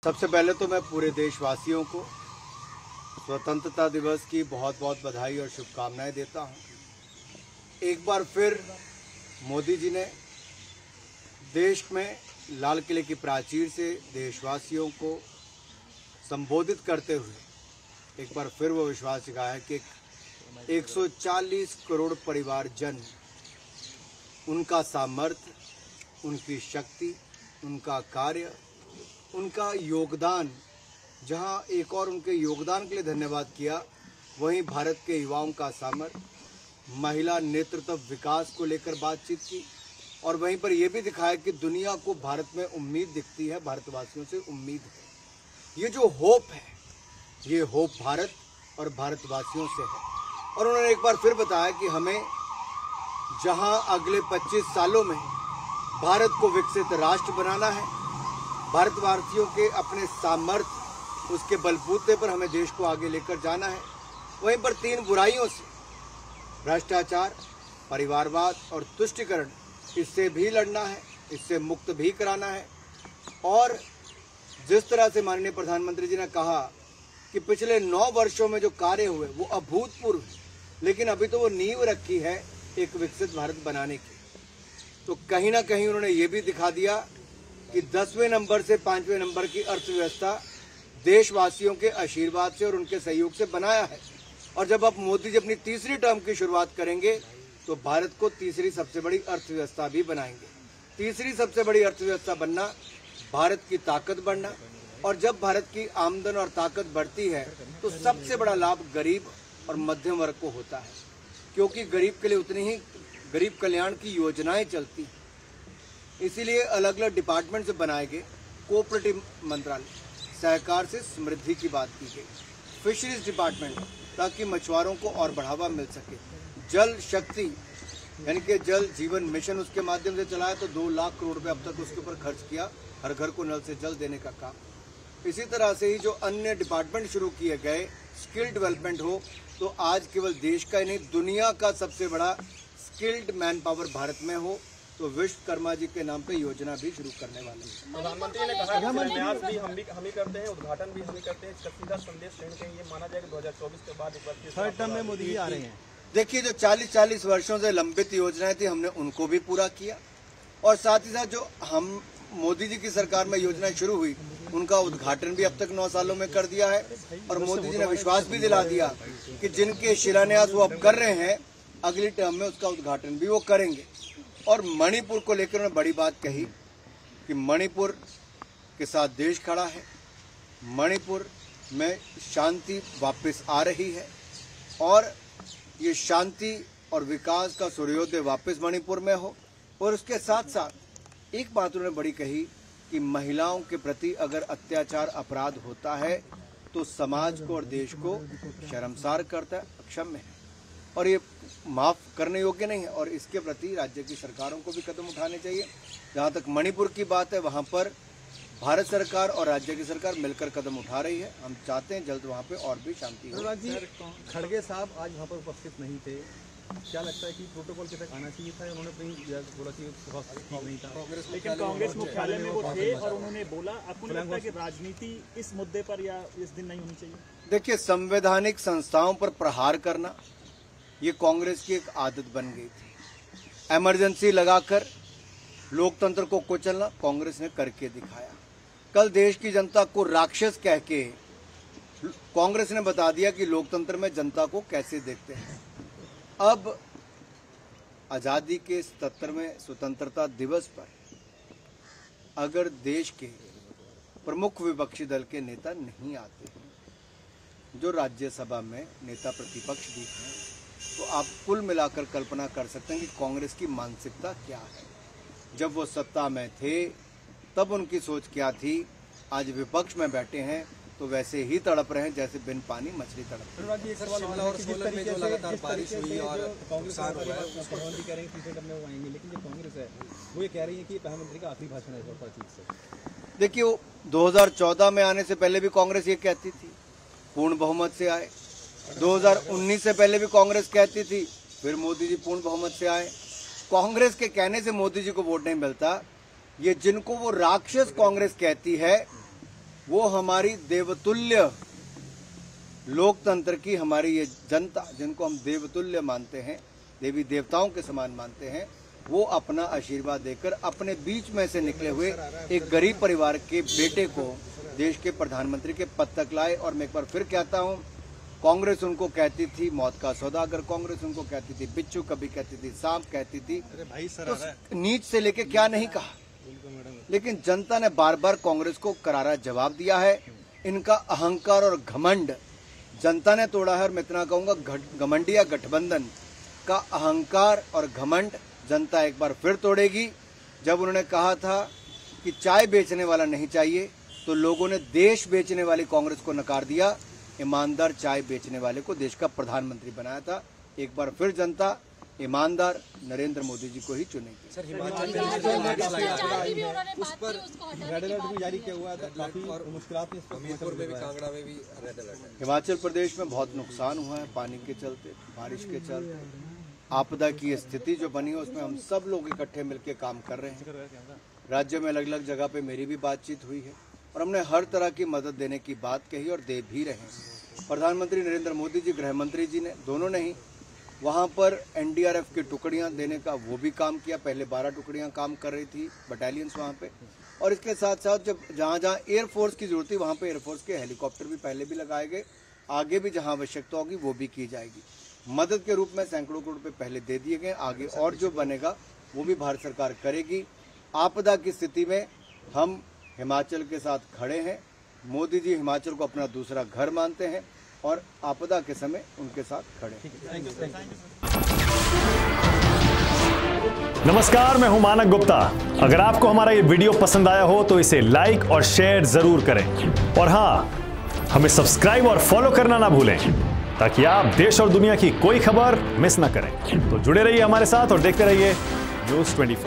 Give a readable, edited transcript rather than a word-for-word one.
सबसे पहले तो मैं पूरे देशवासियों को स्वतंत्रता दिवस की बहुत बहुत बधाई और शुभकामनाएं देता हूं। एक बार फिर मोदी जी ने देश में लाल किले की प्राचीर से देशवासियों को संबोधित करते हुए एक बार फिर वो विश्वास जगाया है कि 140 करोड़ परिवार जन, उनका सामर्थ्य, उनकी शक्ति, उनका कार्य, उनका योगदान, जहां एक और उनके योगदान के लिए धन्यवाद किया, वहीं भारत के युवाओं का सामर्थ्य, महिला नेतृत्व, विकास को लेकर बातचीत की और वहीं पर यह भी दिखाया कि दुनिया को भारत में उम्मीद दिखती है, भारतवासियों से उम्मीद है। ये जो होप है, ये होप भारत और भारतवासियों से है। और उन्होंने एक बार फिर बताया कि हमें जहां अगले 25 सालों में भारत को विकसित राष्ट्र बनाना है, भारतवासियों के अपने सामर्थ्य, उसके बलबूते पर हमें देश को आगे लेकर जाना है। वहीं पर 3 बुराइयों से, भ्रष्टाचार, परिवारवाद और तुष्टीकरण, इससे भी लड़ना है, इससे मुक्त भी कराना है। और जिस तरह से माननीय प्रधानमंत्री जी ने कहा कि पिछले 9 वर्षों में जो कार्य हुए वो अभूतपूर्व है, लेकिन अभी तो वो नींव रखी है एक विकसित भारत बनाने की। तो कहीं ना कहीं उन्होंने ये भी दिखा दिया कि 10वें नंबर से 5वें नंबर की अर्थव्यवस्था देशवासियों के आशीर्वाद से और उनके सहयोग से बनाया है। और जब अब मोदी जी अपनी तीसरी टर्म की शुरुआत करेंगे तो भारत को तीसरी सबसे बड़ी अर्थव्यवस्था भी बनाएंगे। तीसरी सबसे बड़ी अर्थव्यवस्था बनना, भारत की ताकत बढ़ना, और जब भारत की आमदन और ताकत बढ़ती है तो सबसे बड़ा लाभ गरीब और मध्यम वर्ग को होता है, क्योंकि गरीब के लिए उतनी ही गरीब कल्याण की योजनाएं चलती हैं। इसीलिए अलग अलग डिपार्टमेंट से बनाए गए कोऑपरेटिव मंत्रालय, सहकार से समृद्धि की बात की गई, फिशरीज डिपार्टमेंट ताकि मछुआरों को और बढ़ावा मिल सके, जल शक्ति यानी कि जल जीवन मिशन उसके माध्यम से चलाया तो 2 लाख करोड़ रुपये अब तक उसके ऊपर खर्च किया, हर घर को नल से जल देने का काम। इसी तरह से ही जो अन्य डिपार्टमेंट शुरू किए गए, स्किल डेवलपमेंट हो, तो आज केवल देश का ही नहीं दुनिया का सबसे बड़ा स्किल्ड मैन पावर भारत में हो, तो विश्वकर्मा जी के नाम पे योजना भी शुरू करने वाले हैं। प्रधानमंत्री ने कहा कि शिलान्यास भी हम ही करते हैं, उद्घाटन भी हम ही करते हैं। इसका सीधा संदेश कहीं कहीं ये माना जाए कि 2024 के बाद एक बार थर्ड टर्म में मोदी जी आ रहे हैं। देखिए, जो 40-40 वर्षों से लंबित योजनाएं थी, हमने उनको भी पूरा किया, और साथ ही साथ जो हम मोदी जी की सरकार में योजनाएं शुरू हुई उनका उद्घाटन भी अब तक 9 सालों में कर दिया है। और मोदी जी ने विश्वास भी दिला दिया कि जिनके शिलान्यास वो अब कर रहे हैं, अगली टर्म में उसका उद्घाटन भी वो करेंगे। और मणिपुर को लेकर उन्होंने बड़ी बात कही कि मणिपुर के साथ देश खड़ा है, मणिपुर में शांति वापस आ रही है, और ये शांति और विकास का सूर्योदय वापस मणिपुर में हो। और उसके साथ साथ एक बात उन्होंने बड़ी कही कि महिलाओं के प्रति अगर अत्याचार अपराध होता है तो समाज को और देश को शर्मसार करता है, अक्षम्य है, और ये माफ़ करने योग्य नहीं है। और इसके प्रति राज्य की सरकारों को भी कदम उठाने चाहिए। जहाँ तक मणिपुर की बात है, वहाँ पर भारत सरकार और राज्य की सरकार मिलकर कदम उठा रही है। हम चाहते हैं जल्द वहाँ पे और भी शांति हो। खड़गे साहब आज वहाँ पर उपस्थित नहीं थे, क्या लगता है कि प्रोटोकॉल के तहत आना चाहिए था? उन्होंने बोला कि नहीं था, लेकिन कांग्रेस मुख्यालय में वो थे और उन्होंने बोला। आपको लगता है कि राजनीति इस मुद्दे पर या इस दिन नहीं होनी चाहिए? देखिए, संवैधानिक संस्थाओं पर प्रहार करना ये कांग्रेस की एक आदत बन गई थी। इमरजेंसी लगाकर लोकतंत्र को कुचलना कांग्रेस ने करके दिखाया। कल देश की जनता को राक्षस कह के कांग्रेस ने बता दिया कि लोकतंत्र में जनता को कैसे देखते हैं। अब आज़ादी के 77वें स्वतंत्रता दिवस पर अगर देश के प्रमुख विपक्षी दल के नेता नहीं आते हैं, जो राज्यसभा में नेता प्रतिपक्ष भी हैं, तो आप कुल मिलाकर कल्पना कर सकते हैं कि कांग्रेस की मानसिकता क्या है। जब वो सत्ता में थे तब उनकी सोच क्या थी, आज विपक्ष में बैठे हैं तो वैसे ही तड़प रहे हैं जैसे बिन पानी मछली तड़प रही है। शिमला और सोलन में जो लगातार बारिश हुई और नुकसान हुआ है, प्रधानमंत्री कह रहे हैं तीसरे टर्म में वो आएंगे, लेकिन जो कांग्रेस है वो ये कह रही है कि प्रधानमंत्री का आखिरी भाषण है इस बार चीज से। देखिए, वो 2014 में आने से पहले भी कांग्रेस ये कहती थी, पूर्ण बहुमत से आए। 2019 से पहले भी कांग्रेस कहती थी, फिर मोदी जी पूर्ण बहुमत से आए। कांग्रेस के कहने से मोदी जी को वोट नहीं मिलता। ये जिनको वो राक्षस कांग्रेस कहती है, वो हमारी देवतुल्य लोकतंत्र की हमारी ये जनता, जिनको हम देवतुल्य मानते हैं, देवी देवताओं के समान मानते हैं, वो अपना आशीर्वाद देकर अपने बीच में से निकले हुए एक गरीब परिवार के बेटे को देश के प्रधानमंत्री के पद तक लाए। और मैं एक बार फिर कहता हूँ, कांग्रेस उनको कहती थी मौत का सौदागर, कांग्रेस उनको कहती थी बिच्छू, कभी कहती थी सांप, कहती थी तो नीच से लेके क्या नहीं कहा, लेकिन जनता ने बार बार कांग्रेस को करारा जवाब दिया है। इनका अहंकार और घमंड जनता ने तोड़ा है। और मैं इतना कहूंगा, घमंडिया गठबंधन का अहंकार और घमंड जनता एक बार फिर तोड़ेगी। जब उन्होंने कहा था कि चाय बेचने वाला नहीं चाहिए, तो लोगों ने देश बेचने वाली कांग्रेस को नकार दिया, ईमानदार चाय बेचने वाले को देश का प्रधानमंत्री बनाया था। एक बार फिर जनता ईमानदार नरेंद्र मोदी जी को ही चुनेगी। सर, हिमाचल उस पर रेड अलर्ट भी जारी किया हुआ था, काफी मुश्किलात हमीरपुर में भी, कांगड़ा में भी रेड अलर्ट है। हिमाचल प्रदेश में बहुत नुकसान हुआ है पानी के चलते, बारिश के चलते, आपदा की स्थिति जो बनी है उसमें हम सब लोग इकट्ठे मिलकर काम कर रहे हैं। राज्य में अलग अलग जगह पे मेरी भी बातचीत हुई है और हमने हर तरह की मदद देने की बात कही और दे भी रहे हैं। प्रधानमंत्री नरेंद्र मोदी जी, गृह मंत्री जी ने, दोनों ने ही वहाँ पर एनडीआरएफ की टुकड़ियाँ देने का वो भी काम किया। पहले 12 टुकड़ियाँ काम कर रही थी, बटालियंस वहाँ पे, और इसके साथ साथ जब जहाँ जहाँ एयरफोर्स की जरूरत थी वहाँ पे एयरफोर्स के हेलीकॉप्टर भी पहले भी लगाए गए, आगे भी जहाँ आवश्यकता होगी वो भी की जाएगी। मदद के रूप में सैकड़ों करोड़ रुपये पहले दे दिए गए, आगे और जो बनेगा वो भी भारत सरकार करेगी। आपदा की स्थिति में हम हिमाचल के साथ खड़े हैं। मोदी जी हिमाचल को अपना दूसरा घर मानते हैं और आपदा के समय उनके साथ खड़े हैं। नमस्कार, मैं हूं मानक गुप्ता। अगर आपको हमारा ये वीडियो पसंद आया हो तो इसे लाइक और शेयर जरूर करें, और हां, हमें सब्सक्राइब और फॉलो करना ना भूलें ताकि आप देश और दुनिया की कोई खबर मिस ना करें। तो जुड़े रहिए हमारे साथ और देखते रहिए न्यूज़ 24।